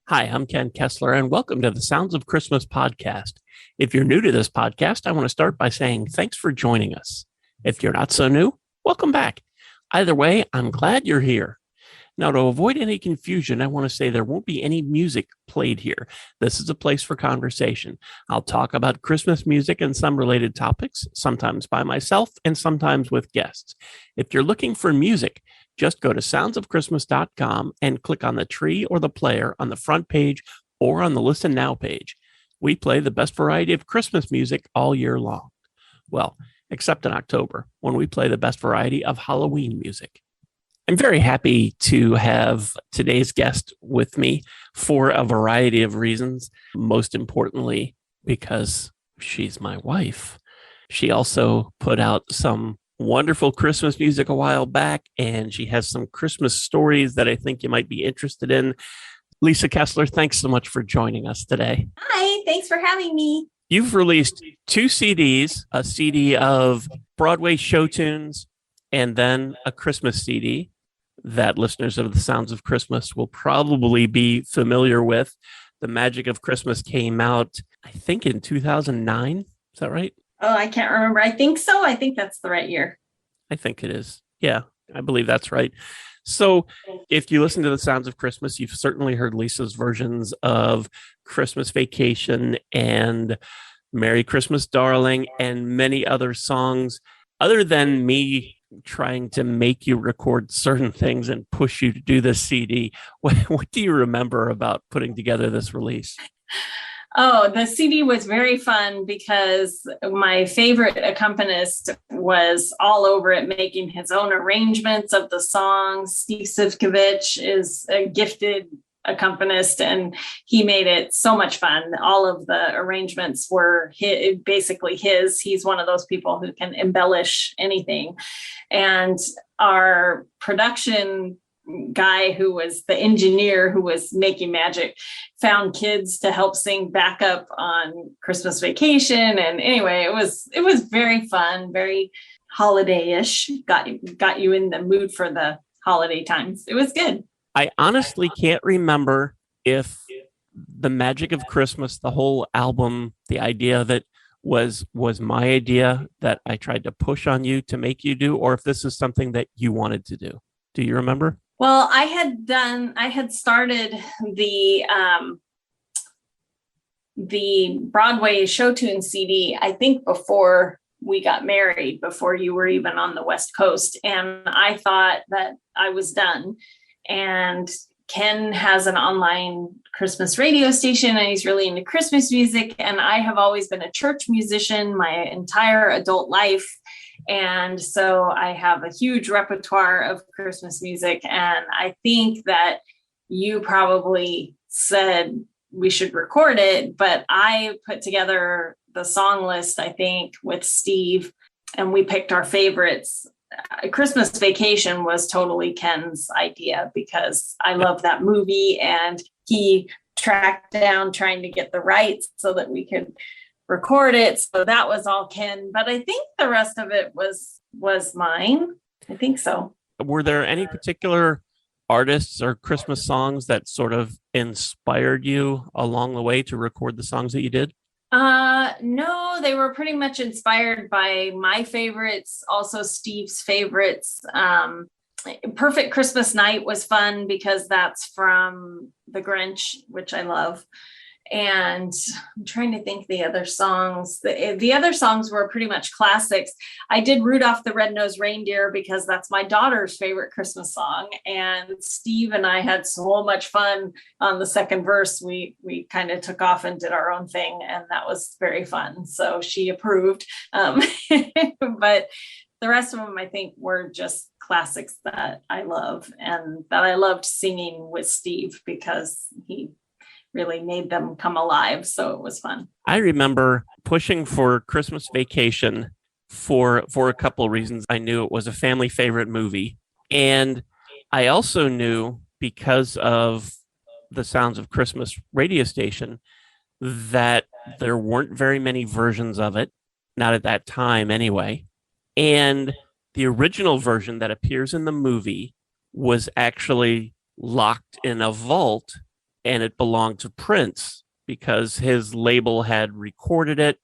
Hi, I'm Ken Kessler, and welcome to the Sounds of Christmas podcast. If you're new to this podcast, I want to start by saying thanks for joining us. If you're not so new, welcome back. Either way, I'm glad you're here. Now, to avoid any confusion, I want to say there won't be any music played here. This is a place for conversation. I'll talk about Christmas music and some related topics, sometimes by myself and sometimes with guests. If you're looking for music, just go to soundsofchristmas.com and click on the tree or the player on the front page or on the Listen Now page. We play the best variety of Christmas music all year long. Well, except in October, when we play the best variety of Halloween music. I'm very happy to have today's guest with me for a variety of reasons. Most importantly, because she's my wife. She also put out some wonderful Christmas music a while back, and she has some Christmas stories that I think you might be interested in. Lisa Kessler, thanks so much for joining us today. Hi, thanks for having me. You've released 2 CDs, a CD of Broadway show tunes, and then a Christmas CD that listeners of the Sounds of Christmas will probably be familiar with. The Magic of Christmas came out, I think, in 2009. Is that right? Oh, I can't remember. I think so. I think that's the right year. I think it is. Yeah, I believe that's right. So if you listen to the Sounds of Christmas, you've certainly heard Lisa's versions of Christmas Vacation and Merry Christmas, Darling, and many other songs. Other than me trying to make you record certain things and push you to do this CD, what do you remember about putting together this release? Oh, the CD was very fun because my favorite accompanist was all over it, making his own arrangements of the songs. Steve Sivkovich is a gifted accompanist, and he made it so much fun. All of the arrangements were basically his. He's one of those people who can embellish anything. And our production guy, who was the engineer who was making magic, found kids to help sing backup on Christmas Vacation. And anyway, it was very fun, very holiday-ish. Got you in the mood for the holiday times. It was good. I honestly can't remember if the Magic of Christmas, the whole album, the idea of it was my idea that I tried to push on you to make you do, or if this is something that you wanted to do. Do you remember? Well, I had started the Broadway show tune CD, I think before we got married, before you were even on the West Coast. And I thought that I was done. And Ken has an online Christmas radio station, and he's really into Christmas music. And I have always been a church musician my entire adult life. And so I have a huge repertoire of Christmas music. And I think that you probably said we should record it, but I put together the song list, I think, with Steve, and we picked our favorites. Christmas Vacation was totally Ken's idea because I love that movie, and he tracked down trying to get the rights so that we could record it. So that was all Ken, but I think the rest of it was mine. I think so. Were there any particular artists or Christmas songs that sort of inspired you along the way to record the songs that you did? No, they were pretty much inspired by my favorites, also Steve's favorites. Perfect Christmas Night was fun because that's from The Grinch, which I love. And I'm trying to think the other songs. The other songs were pretty much classics. I did Rudolph the Red-Nosed Reindeer because that's my daughter's favorite Christmas song. And Steve and I had so much fun on the second verse. We kind of took off and did our own thing, and that was very fun. So she approved. But the rest of them, I think, were just classics that I love and that I loved singing with Steve because he really made them come alive. So it was fun. I remember pushing for Christmas Vacation for a couple of reasons. I knew it was a family favorite movie. And I also knew, because of the Sounds of Christmas radio station, that there weren't very many versions of it, not at that time anyway. And the original version that appears in the movie was actually locked in a vault and it belonged to Prince because his label had recorded it,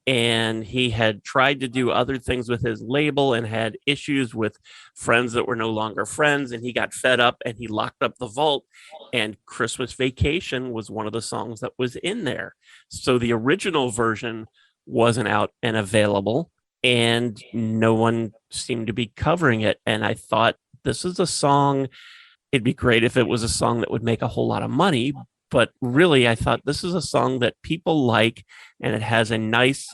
and he had tried to do other things with his label and had issues with friends that were no longer friends, and he got fed up and he locked up the vault, and Christmas Vacation was one of the songs that was in there. So the original version wasn't out and available, and no one seemed to be covering it. And I thought, this is a song, it'd be great if it was a song that would make a whole lot of money, but really I thought this is a song that people like, and it has a nice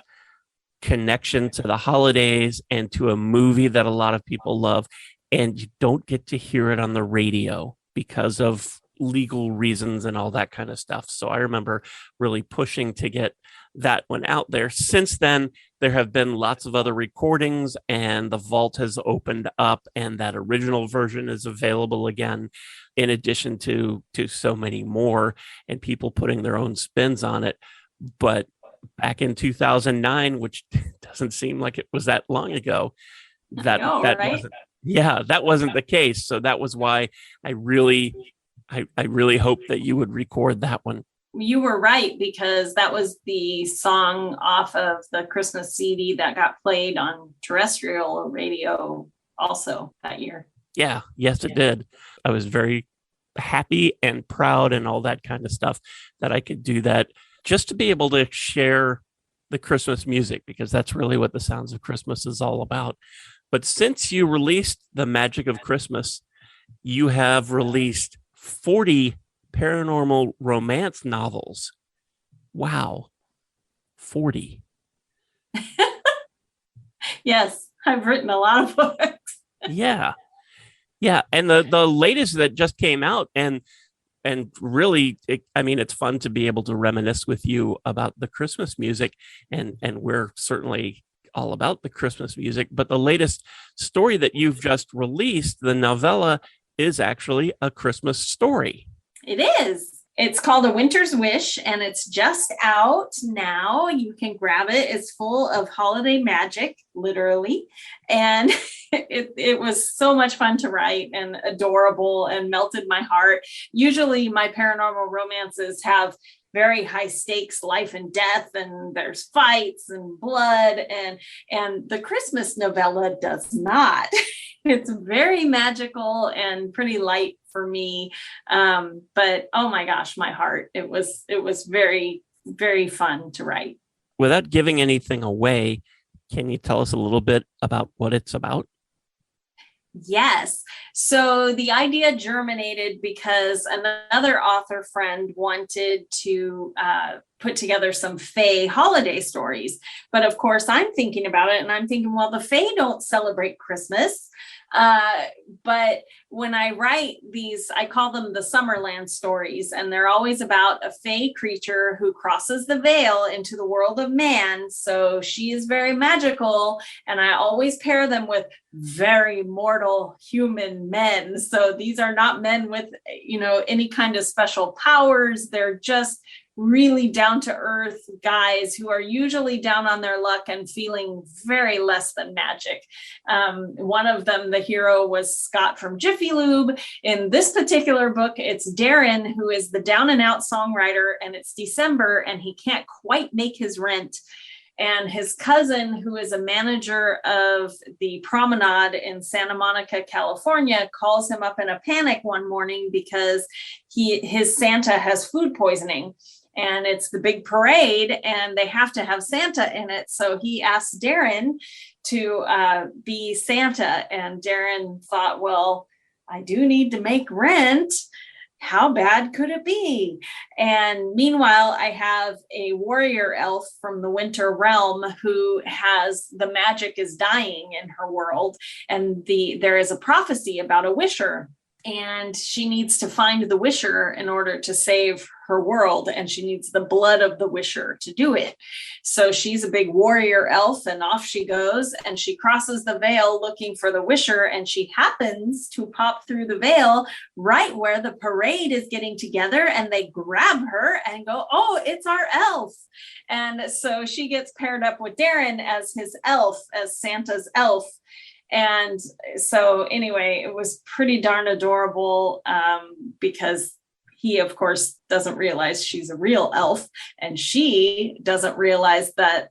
connection to the holidays and to a movie that a lot of people love, and you don't get to hear it on the radio because of legal reasons and all that kind of stuff. So I remember really pushing to get that one out there. Since then, there have been lots of other recordings, and the vault has opened up, and that original version is available again, in addition to so many more, and people putting their own spins on it. But back in 2009, which doesn't seem like it was that long ago, that right? that wasn't the case. So that was why I really hope that you would record that one. You were right, because that was the song off of the Christmas CD that got played on terrestrial radio also that year. Yeah, yes, it did. I was very happy and proud and all that kind of stuff that I could do that, just to be able to share the Christmas music, because that's really what the Sounds of Christmas is all about. But since you released The Magic of Christmas, you have released 40 paranormal romance novels. Wow. 40. Yes, I've written a lot of books. Yeah. Yeah. And the latest that just came out, and really, it's fun to be able to reminisce with you about the Christmas music, and we're certainly all about the Christmas music. But the latest story that you've just released, the novella, is actually a Christmas story. It is. It's called A Winter's Wish, and it's just out now. You can grab it. It's full of holiday magic, literally. And it was so much fun to write, and adorable, and melted my heart. Usually my paranormal romances have very high stakes, life and death, and there's fights and blood, and the Christmas novella does not. It's very magical and pretty light for me. But oh my gosh, my heart. It was very, very fun to write. Without giving anything away, can you tell us a little bit about what it's about? Yes. So the idea germinated because another author friend wanted to put together some Fae holiday stories. But of course, I'm thinking about it, and I'm thinking, well, the Fae don't celebrate Christmas. But when I write these, I call them the Summerland stories, and they're always about a Fae creature who crosses the veil into the world of man. So she is very magical, and I always pair them with very mortal human men. So these are not men with, any kind of special powers. They're just really down to earth guys who are usually down on their luck and feeling very less than magic. One of them, the hero, was Scott from Jiffy Lube. In this particular book, it's Darren, who is the down and out songwriter, and it's December and he can't quite make his rent. And his cousin, who is a manager of the Promenade in Santa Monica, California, calls him up in a panic one morning because his Santa has food poisoning. And it's the big parade, and they have to have Santa in it. So he asked Darren to be Santa. And Darren thought, well, I do need to make rent. How bad could it be? And meanwhile, I have a warrior elf from the Winter Realm who has the magic is dying in her world. And there is a prophecy about a wisher. And she needs to find the wisher in order to save her world, and she needs the blood of the wisher to do it. So she's a big warrior elf, and off she goes, and she crosses the veil looking for the wisher, and she happens to pop through the veil right where the parade is getting together, and they grab her and go, oh, it's our elf. And so she gets paired up with Darren as his elf, as Santa's elf. And so anyway, it was pretty darn adorable because he, of course, doesn't realize she's a real elf, and she doesn't realize that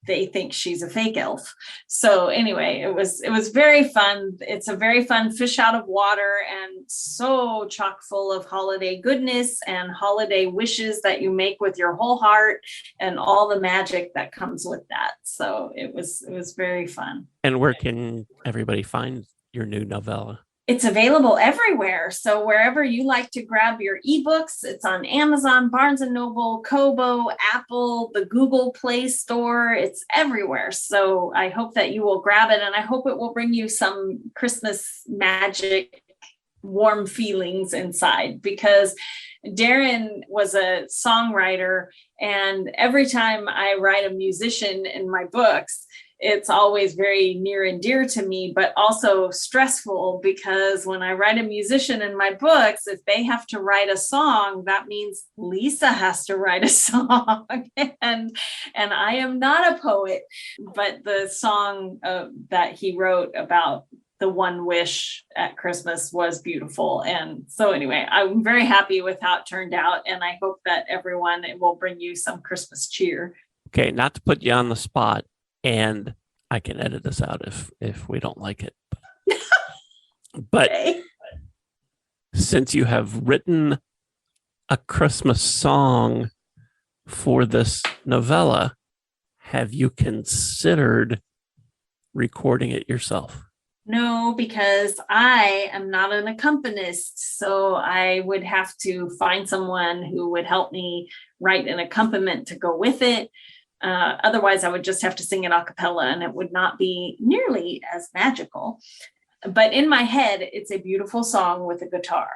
they think she's a fake elf. So anyway, it was very fun. It's a very fun fish out of water, and so chock full of holiday goodness and holiday wishes that you make with your whole heart, and all the magic that comes with that. So it was very fun. And where can everybody find your new novella? It's available everywhere. So wherever you like to grab your ebooks, it's on Amazon, Barnes and Noble, Kobo, Apple, the Google Play Store. It's everywhere. So I hope that you will grab it, and I hope it will bring you some Christmas magic, warm feelings inside, because Darren was a songwriter, and every time I write a musician in my books, it's always very near and dear to me, but also stressful, because when I write a musician in my books, if they have to write a song, that means Lisa has to write a song. and I am not a poet, but the song that he wrote about the one wish at Christmas was beautiful. And so anyway, I'm very happy with how it turned out, and I hope that everyone, it will bring you some Christmas cheer. Okay, not to put you on the spot, and I can edit this out if we don't like it. But Okay. Since you have written a Christmas song for this novella, have you considered recording it yourself? No, because I am not an accompanist. So I would have to find someone who would help me write an accompaniment to go with it. Otherwise, I would just have to sing it a cappella, and it would not be nearly as magical. But in my head, it's a beautiful song with a guitar.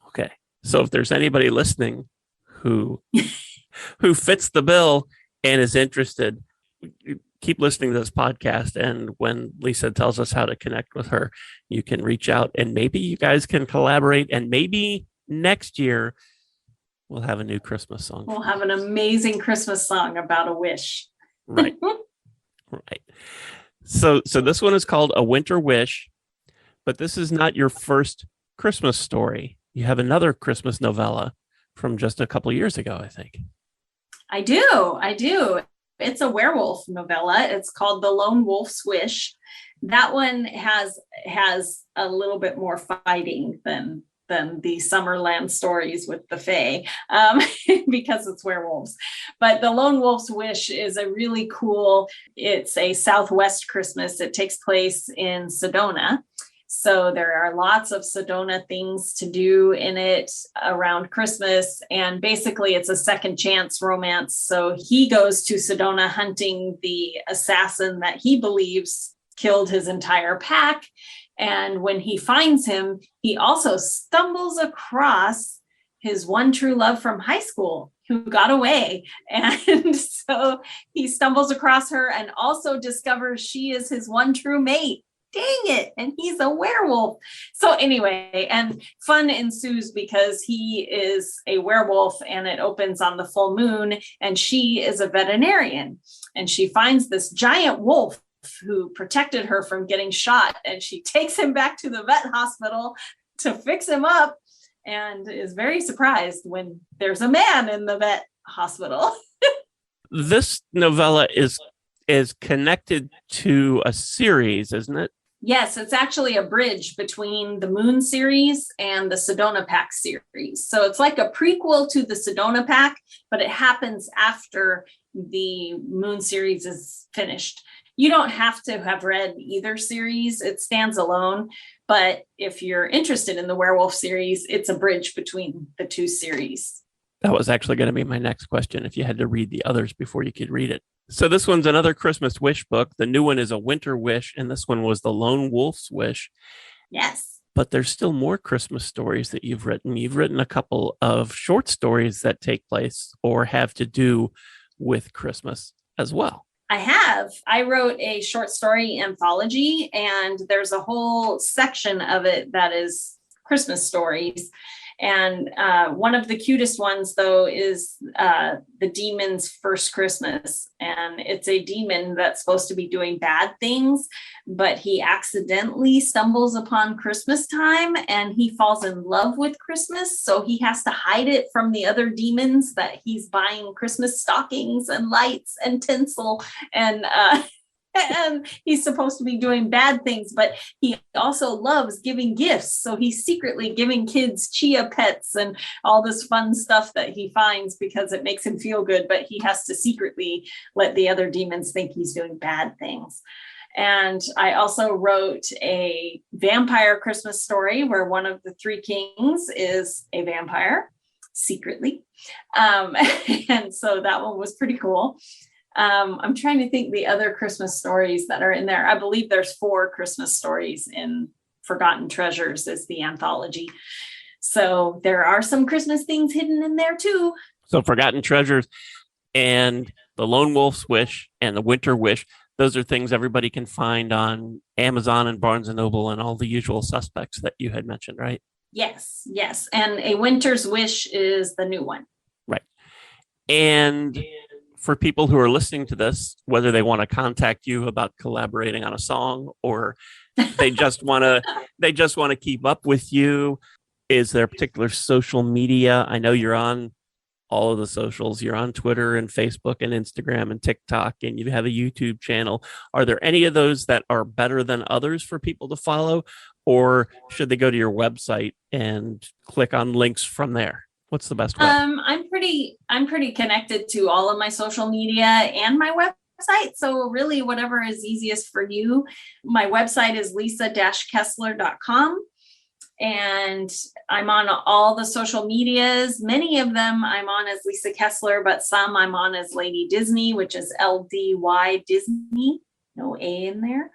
Okay. So if there's anybody listening who fits the bill and is interested, keep listening to this podcast. And when Lisa tells us how to connect with her, you can reach out, and maybe you guys can collaborate, and maybe next year we'll have a new Christmas song. We'll have an amazing Christmas song about a wish. Right. Right. So this one is called A Winter Wish, but this is not your first Christmas story. You have another Christmas novella from just a couple years ago, I think. I do. It's a werewolf novella. It's called The Lone Wolf's Wish. That one has a little bit more fighting than the Summerland stories with the Fae, because it's werewolves. But The Lone Wolf's Wish is a really cool, it's a Southwest Christmas. It takes place in Sedona. So there are lots of Sedona things to do in it around Christmas. And basically it's a second chance romance. So he goes to Sedona hunting the assassin that he believes killed his entire pack. And when he finds him, he also stumbles across his one true love from high school who got away. And so he stumbles across her and also discovers she is his one true mate. Dang it. And he's a werewolf. So anyway, and fun ensues because he is a werewolf, and it opens on the full moon, and she is a veterinarian, and she finds this giant wolf who protected her from getting shot, and she takes him back to the vet hospital to fix him up, and is very surprised when there's a man in the vet hospital. This novella is connected to a series, isn't it? Yes, it's actually a bridge between the Moon series and the Sedona Pack series. So it's like a prequel to the Sedona Pack, but it happens after the Moon series is finished. You don't have to have read either series. It stands alone. But if you're interested in the werewolf series, it's a bridge between the two series. That was actually going to be my next question, if you had to read the others before you could read it. So this one's another Christmas wish book. The new one is A Winter Wish, and this one was The Lone Wolf's Wish. Yes. But there's still more Christmas stories that you've written. You've written a couple of short stories that take place or have to do with Christmas as well. I have. I wrote a short story anthology, and there's a whole section of it that is Christmas stories. And one of the cutest ones, though, is the demon's first Christmas. And it's a demon that's supposed to be doing bad things, but he accidentally stumbles upon Christmas time and he falls in love with Christmas. So he has to hide it from the other demons that he's buying Christmas stockings and lights and tinsel and he's supposed to be doing bad things, but he also loves giving gifts. So he's secretly giving kids chia pets and all this fun stuff that he finds because it makes him feel good, but he has to secretly let the other demons think he's doing bad things. And I also wrote a vampire Christmas story where one of the three kings is a vampire secretly. And so that one was pretty cool. I'm trying to think the other Christmas stories that are in there. I believe there's 4 Christmas stories in Forgotten Treasures is the anthology. So there are some Christmas things hidden in there too. So Forgotten Treasures and The Lone Wolf's Wish and The Winter Wish, those are things everybody can find on Amazon and Barnes and Noble and all the usual suspects that you had mentioned, right? Yes. And A Winter's Wish is the new one. Right. And for people who are listening to this, whether they want to contact you about collaborating on a song or they just want to keep up with you, is there a particular social media? I know you're on all of the socials. You're on Twitter and Facebook and Instagram and TikTok, and you have a YouTube channel. Are there any of those that are better than others for people to follow, or should they go to your website and click on links from there? What's the best way? I'm pretty connected to all of my social media and my website. So really whatever is easiest for you. My website is lisa-kessler.com. And I'm on all the social medias. Many of them I'm on as Lisa Kessler, but some I'm on as Lady Disney, which is LDY Disney. No A in there.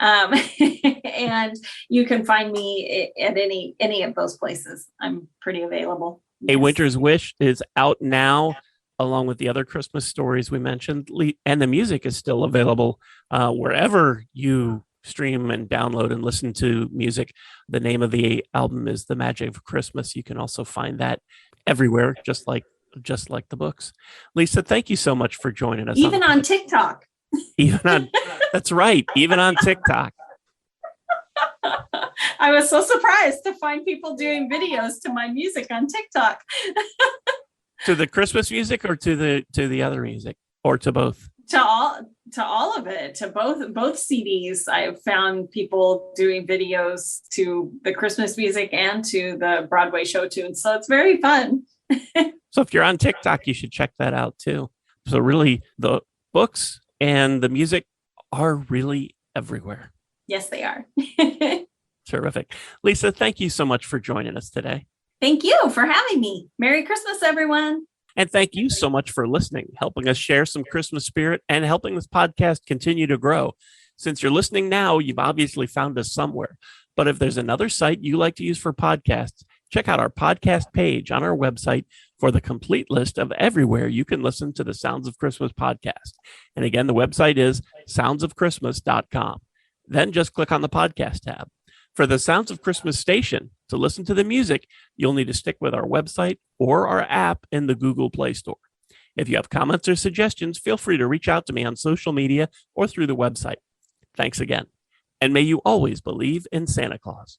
And you can find me at any of those places. I'm pretty available. A Winter's Wish is out now, along with the other Christmas stories we mentioned, and the music is still available wherever you stream and download and listen to music. The name of the album is The Magic of Christmas. You can also find that everywhere, just like the books. Lisa, thank you so much for joining us. Even on TikTok. That's right. Even on TikTok. I was so surprised to find people doing videos to my music on TikTok. To the Christmas music or to the other music, or to both? To all of it, to both CDs. I've found people doing videos to the Christmas music and to the Broadway show tunes. So it's very fun. So if you're on TikTok, you should check that out too. So really, the books and the music are really everywhere. Yes, they are. Terrific. Lisa, thank you so much for joining us today. Thank you for having me. Merry Christmas, everyone. And thank you so much for listening, helping us share some Christmas spirit and helping this podcast continue to grow. Since you're listening now, you've obviously found us somewhere. But if there's another site you like to use for podcasts, check out our podcast page on our website for the complete list of everywhere you can listen to the Sounds of Christmas podcast. And again, the website is soundsofchristmas.com. Then just click on the podcast tab. For the Sounds of Christmas station, to listen to the music, you'll need to stick with our website or our app in the Google Play Store. If you have comments or suggestions, feel free to reach out to me on social media or through the website. Thanks again. And may you always believe in Santa Claus.